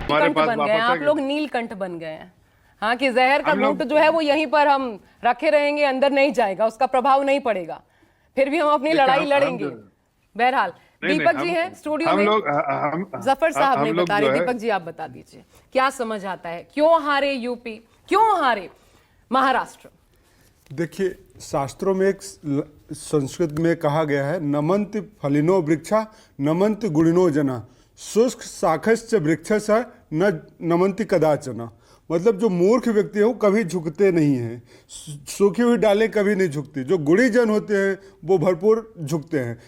कंठ बन गए हैं, आप लोग नीलकंठ बन गए हैं। हाँ, कि जहर का घूंट जो है वो यहीं पर हम रखे रहेंगे, अंदर नहीं जाएगा, उसका प्रभाव नहीं पड़ेगा, फिर भी हम अपनी लड़ाई लड़ेंगे। बहरहाल दीपक जी हैं स्टूडियो में, जफर साहब नहीं बता रहे। दीपक जी आप बता दीजिए क्या समझ आता है, क्यों हारे यूपी, क्यों हारे महाराष्ट्र? देखिए, शास्त्रों में एक संस्कृत में कहा गया है, नमन्ति फलिनो वृक्षा नमन्ति गुणिनो जना शुष्क शाखश्च वृक्षश न नमन्ति कदाचना। मतलब जो मूर्ख व्यक्ति है वो कभी झुकते नहीं हैं, सूखी हुई डालें कभी नहीं झुकती। जो गुणी जन होते हैं वो भरपूर झुकते हैं।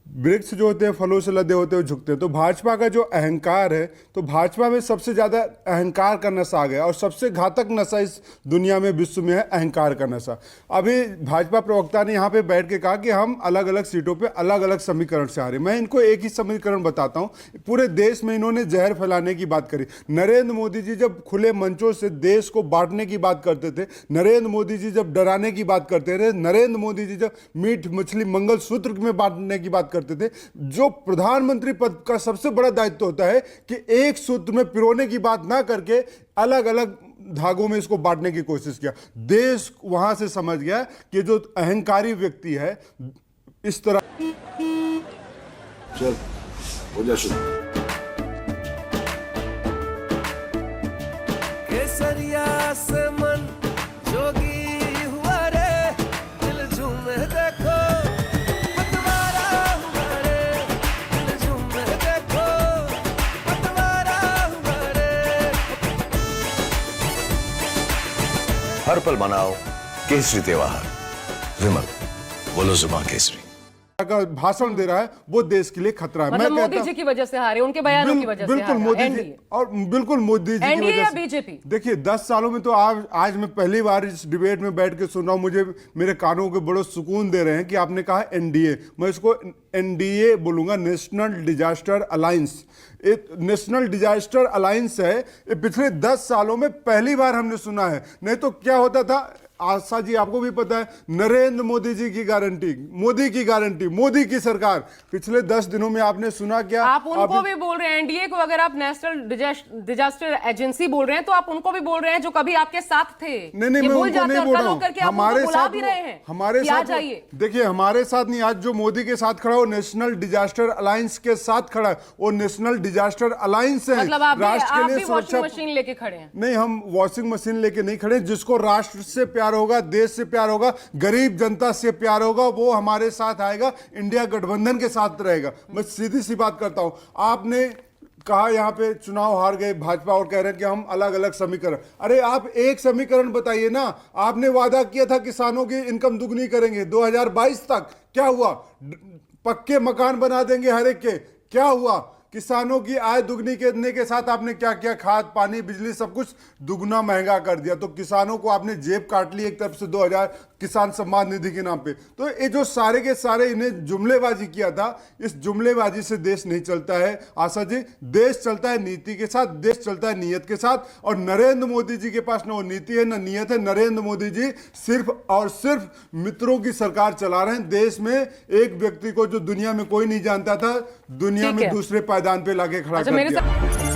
वृक्ष जो होते हैं फलों से लदे होते हैं, झुकते हैं। तो भाजपा का जो अहंकार है, तो भाजपा में सबसे ज़्यादा अहंकार का नशा आ गया, और सबसे घातक नशा इस दुनिया में, विश्व में है अहंकार का नशा। अभी भाजपा प्रवक्ता ने यहाँ पे बैठ के कहा कि हम अलग अलग सीटों पे अलग अलग समीकरण से हारे। मैं इनको एक ही समीकरण बताता हूँ। पूरे देश में इन्होंने जहर फैलाने की बात करी। नरेंद्र मोदी जी जब खुले मंचों से देश को बांटने की बात करते थे, नरेंद्र मोदी जी जब डराने की बात करते थे, नरेंद्र मोदी जी जब मीट मछली मंगलसूत्र में बांटने की बात करते थे, जो प्रधानमंत्री पद का सबसे बड़ा दायित्व होता है कि एक सूत्र में पिरोने की बात ना करके अलग अलग धागों में इसको बांटने की कोशिश किया। देश वहां से समझ गया कि जो अहंकारी व्यक्ति है इस तरह। चल हो जा शुरू। केसरिया से मन जोगी हुआ रे, दिल झूमे देखो पतवारा हुआ रे, दिल झूमे देखो पतवारा हुआ रे। हर पल मनाओ केसरी त्योहार। विमल, बोलो जुबान केसरी का भाषण दे रहा है, वो देश के लिए खतरा है। मतलब मोदी जी की वजह से हारे, उनके बयानों की वजह से बिल्कुल हारा। मोदी जी, एनडीए और बिल्कुल मोदी जी की एनडीए वजह या से। बीजेपी? देखिए 10 सालों में तो आज मैं पहली बार इस डिबेट में बैठ के सुन रहा हूं, मुझे मेरे कानों को बड़ो सुकून दे रहे हैं कि आपने कहा एनडीए। मैं इसको एनडीए बोलूंगा, national disaster alliance. National disaster alliance है, ये पिछले 10 सालों में पहली बार हमने सुना है। नहीं तो क्या होता था, आशा जी आपको भी पता है, नरेंद्र मोदी जी की गारंटी, मोदी की गारंटी, मोदी की सरकार। पिछले 10 दिनों में आपने सुना क्या? आप उनको भी बोल रहे हैं एनडीए को, अगर आप नेशनल डिजास्टर एजेंसी बोल रहे हैं तो आप उनको भी बोल रहे हैं जो कभी आपके साथ थे। नहीं, मैं उनको नहीं बोल रहा हूं। हमारे साथ भी रहे हैं, हमारे साथ जाइए। देखिए, हमारे साथ नहीं, आज जो मोदी के साथ खड़ा, वो नेशनल डिजास्टर अलायंस के साथ खड़ा है। वो नेशनल डिजास्टर अलायंस है। मतलब आप भी सुरक्षा वॉशिंग मशीन लेके खड़े हैं? नहीं, हम वॉशिंग मशीन लेके नहीं खड़े। जिसको राष्ट्र से प्यार होगा, देश से प्यार होगा, गरीब जनता से प्यार होगा, वो हमारे साथ आएगा, इंडिया गठबंधन के साथ रहेगा। मैं सीधी सी बात करता हूं। आपने कहा यहाँ पे चुनाव हार गए भाजपा और कह रहे हैं कि हम अलग अलग समीकरण। अरे आप एक समीकरण बताइए ना। आपने वादा किया था किसानों की इनकम दुगनी करेंगे 2022 तक, क्या हुआ? पक्के मकान बना देंगे हर एक के, क्या हुआ? किसानों की आय दुगनी करने के साथ आपने क्या किया? खाद, पानी, बिजली सब कुछ दुगना महंगा कर दिया। तो किसानों को आपने जेब काट ली एक तरफ से 2000 किसान सम्मान निधि के नाम पे। तो ये जो सारे के सारे इन्हें जुमलेबाजी किया था, इस जुमलेबाजी से देश नहीं चलता है आशा जी। देश चलता है नीति के साथ, देश चलता है नीयत के साथ। और नरेंद्र मोदी जी के पास ना वो नीति है ना नीयत है। नरेंद्र मोदी जी सिर्फ और सिर्फ मित्रों की सरकार चला रहे हैं। देश में एक व्यक्ति को जो दुनिया में कोई नहीं जानता था, दुनिया में दूसरे पायदान पे लाके खड़ा कर दिया।